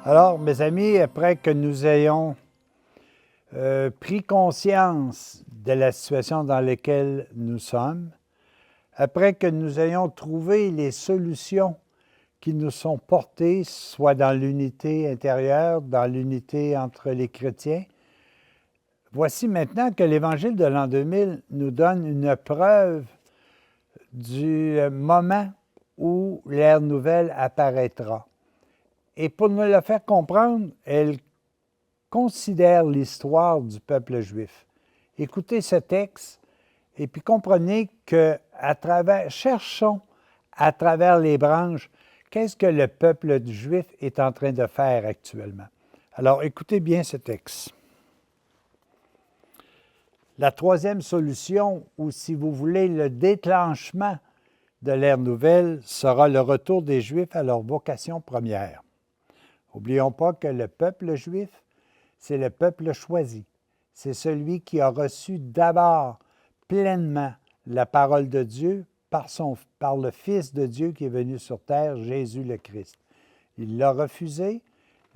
Alors, mes amis, après que nous ayons pris conscience de la situation dans laquelle nous sommes, après que nous ayons trouvé les solutions qui nous sont portées, soit dans l'unité intérieure, dans l'unité entre les chrétiens, voici maintenant que l'Évangile de l'an 2000 nous donne une preuve du moment où l'ère nouvelle apparaîtra. Et pour nous le faire comprendre, elle considère l'histoire du peuple juif. Écoutez ce texte et puis comprenez que cherchons à travers les branches, qu'est-ce que le peuple juif est en train de faire actuellement. Alors écoutez bien ce texte. La troisième solution, ou si vous voulez le déclenchement de l'ère nouvelle, sera le retour des Juifs à leur vocation première. N'oublions pas que le peuple juif, c'est le peuple choisi. C'est celui qui a reçu d'abord pleinement la parole de Dieu par le Fils de Dieu qui est venu sur terre, Jésus le Christ. Il l'a refusé.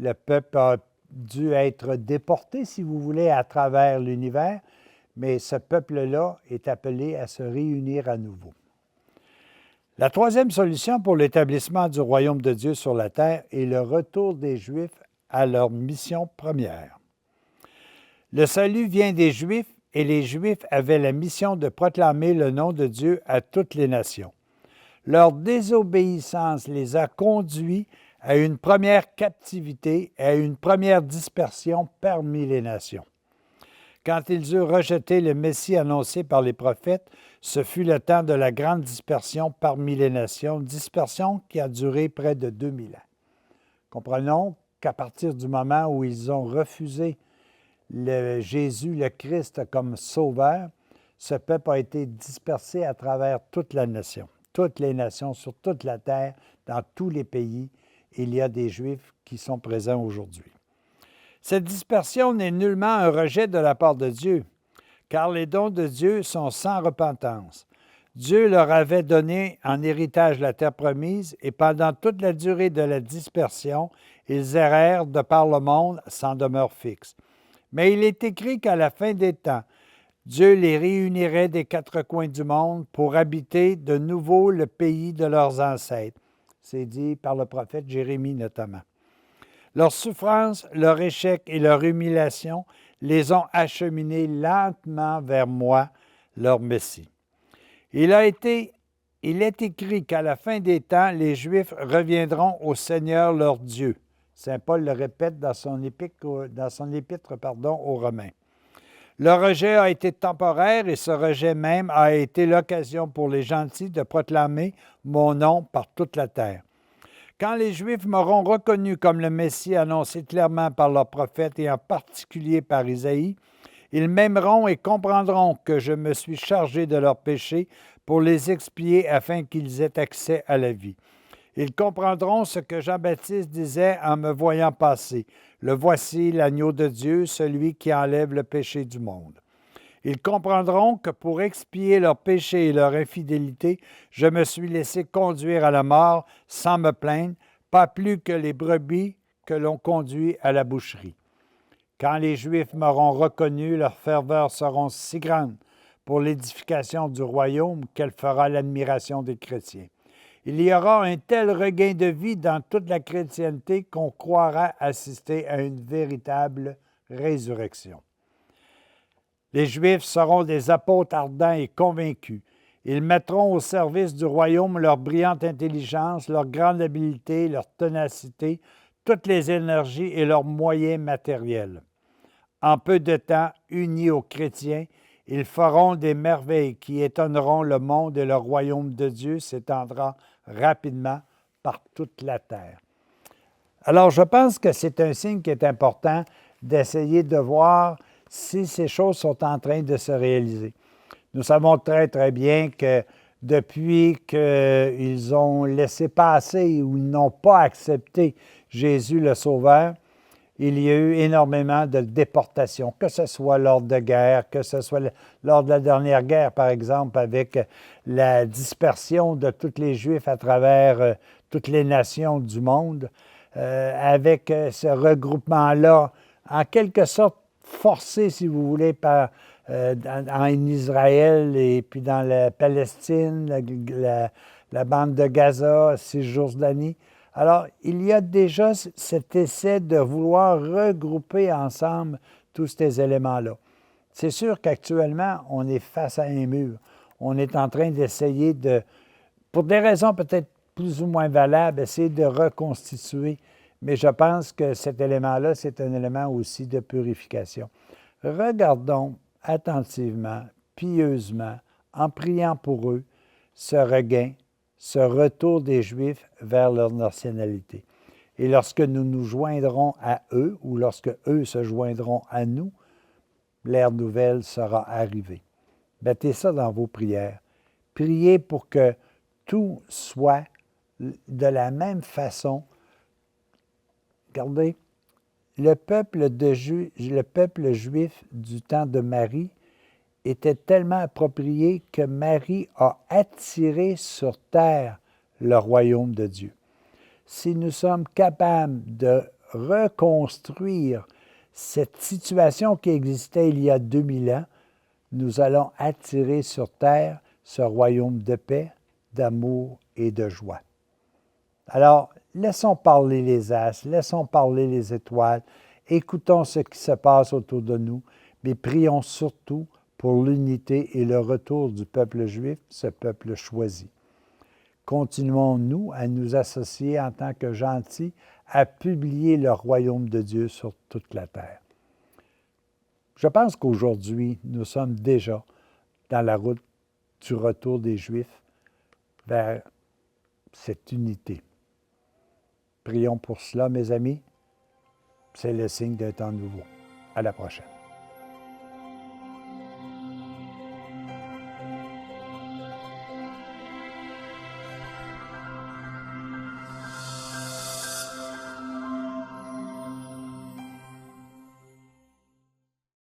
Le peuple a dû être déporté, si vous voulez, à travers l'univers, mais ce peuple-là est appelé à se réunir à nouveau. La troisième solution pour l'établissement du royaume de Dieu sur la terre est le retour des Juifs à leur mission première. Le salut vient des Juifs et les Juifs avaient la mission de proclamer le nom de Dieu à toutes les nations. Leur désobéissance les a conduits à une première captivité et à une première dispersion parmi les nations. Quand ils eurent rejeté le Messie annoncé par les prophètes, ce fut le temps de la grande dispersion parmi les nations, dispersion qui a duré près de 2000 ans. Comprenons qu'à partir du moment où ils ont refusé Jésus, le Christ, comme sauveur, ce peuple a été dispersé à travers toute la nation, toutes les nations, sur toute la terre, dans tous les pays. Il y a des Juifs qui sont présents aujourd'hui. Cette dispersion n'est nullement un rejet de la part de Dieu, car les dons de Dieu sont sans repentance. Dieu leur avait donné en héritage la terre promise, et pendant toute la durée de la dispersion, ils errèrent de par le monde sans demeure fixe. Mais il est écrit qu'à la fin des temps, Dieu les réunirait des quatre coins du monde pour habiter de nouveau le pays de leurs ancêtres. C'est dit par le prophète Jérémie notamment. Leur souffrance, leur échec et leur humiliation les ont acheminés lentement vers moi, leur Messie. Il est écrit qu'à la fin des temps, les Juifs reviendront au Seigneur leur Dieu. Saint Paul le répète dans son épître aux Romains. Le rejet a été temporaire et ce rejet même a été l'occasion pour les gentils de proclamer mon nom par toute la terre. Quand les Juifs m'auront reconnu comme le Messie annoncé clairement par leurs prophètes et en particulier par Isaïe, ils m'aimeront et comprendront que je me suis chargé de leurs péchés pour les expier afin qu'ils aient accès à la vie. Ils comprendront ce que Jean-Baptiste disait en me voyant passer. Le voici l'agneau de Dieu, celui qui enlève le péché du monde. Ils comprendront que pour expier leurs péchés et leur infidélité, je me suis laissé conduire à la mort sans me plaindre, pas plus que les brebis que l'on conduit à la boucherie. Quand les Juifs m'auront reconnu, leur ferveur sera si grande pour l'édification du royaume qu'elle fera l'admiration des chrétiens. Il y aura un tel regain de vie dans toute la chrétienté qu'on croira assister à une véritable résurrection. Les Juifs seront des apôtres ardents et convaincus. Ils mettront au service du royaume leur brillante intelligence, leur grande habileté, leur ténacité, toutes les énergies et leurs moyens matériels. En peu de temps, unis aux chrétiens, ils feront des merveilles qui étonneront le monde et le royaume de Dieu s'étendra rapidement par toute la terre. Alors, je pense que c'est un signe qui est important d'essayer de voir si ces choses sont en train de se réaliser. Nous savons très, très bien que depuis qu'ils ont laissé passer ou ils n'ont pas accepté Jésus le Sauveur, il y a eu énormément de déportations, que ce soit lors de guerre, que ce soit lors de la dernière guerre, par exemple, avec la dispersion de tous les Juifs à travers toutes les nations du monde. avec ce regroupement-là, en quelque sorte forcé, si vous voulez, en Israël et puis dans la Palestine, la bande de Gaza, Cisjordanie. Alors, il y a déjà cet essai de vouloir regrouper ensemble tous ces éléments-là. C'est sûr qu'actuellement, on est face à un mur. On est en train d'essayer de, pour des raisons peut-être plus ou moins valables, essayer de reconstituer. Mais je pense que cet élément-là, c'est un élément aussi de purification. Regardons attentivement, pieusement, en priant pour eux, ce regain, ce retour des Juifs vers leur nationalité. Et lorsque nous nous joindrons à eux, ou lorsque eux se joindront à nous, l'ère nouvelle sera arrivée. Mettez ça dans vos prières. Priez pour que tout soit de la même façon. Regardez, le peuple juif du temps de Marie était tellement approprié que Marie a attiré sur terre le royaume de Dieu. Si nous sommes capables de reconstruire cette situation qui existait il y a 2000 ans, nous allons attirer sur terre ce royaume de paix, d'amour et de joie. Alors, laissons parler les astres, laissons parler les étoiles, écoutons ce qui se passe autour de nous, mais prions surtout pour l'unité et le retour du peuple juif, ce peuple choisi. Continuons-nous à nous associer en tant que gentils à publier le royaume de Dieu sur toute la terre. Je pense qu'aujourd'hui, nous sommes déjà dans la route du retour des Juifs vers cette unité. Prions pour cela, mes amis. C'est le signe d'un temps nouveau. À la prochaine.